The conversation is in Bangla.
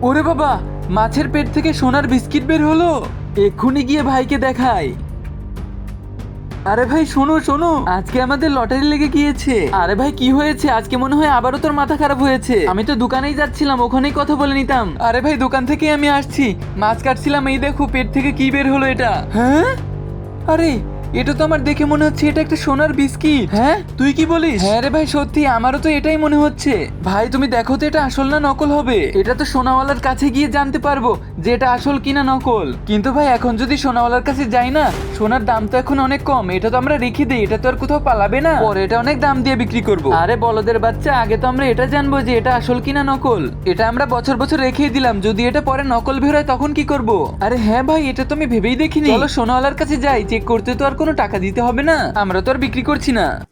ওরে বাবা, মাছের পেট থেকে সোনার বিস্কিট বের হলো। এক্ষুনি গিয়ে ভাইকে দেখাই। আরে ভাই শোনো শোনো, আজকে আমাদের লটারি লেগে গিয়েছে। আরে ভাই কি হয়েছে? আজকে মনে হয় আবারও তোর মাথা খারাপ হয়েছে। আমি তো দোকানেই যাচ্ছিলাম, ওখানেই কথা বলে নিতাম। আরে ভাই দোকান থেকে আমি আসছি, মাছ কাটছিলাম, এই দেখো পেট থেকে কি বের হলো এটা। হ্যাঁ, আরে এটা তো আমার দেখে মনে হচ্ছে এটা একটা সোনার বিস্কিট। হ্যাঁ তুই কি বলিস? হ্যাঁ রে ভাই সত্যি, আমারও তো এটাই মনে হচ্ছে। ভাই তুমি দেখো তো এটা আসল না নকল হবে। এটা তো সোনাওয়ালার কাছে গিয়ে জানতে পারবো যে এটা আসল কিনা নকল। কিন্তু ভাই এখন যদি সোনাওয়ালার কাছে যাই না, সোনার দাম তো এখন অনেক কম, এটা তো আমরা রেখে দিই, এটা তো আর কোথাও পালাবে না, পরে এটা অনেক দাম দিয়ে বিক্রি করবো। আরে বলদের বাচ্চা, আগে তো আমরা এটা জানবো যে এটা আসল কিনা নকল। এটা আমরা বছর বছর রেখেই দিলাম, যদি এটা পরে নকল বের হয় তখন কি করব? আরে হ্যাঁ ভাই, এটা তো আমি ভেবেই দেখিনি। চলো সোনাওয়ালার কাছে যাই, চেক করতে তো আর কোনো টাকা দিতে হবে না, আমরা তো আর বিক্রি করছি না।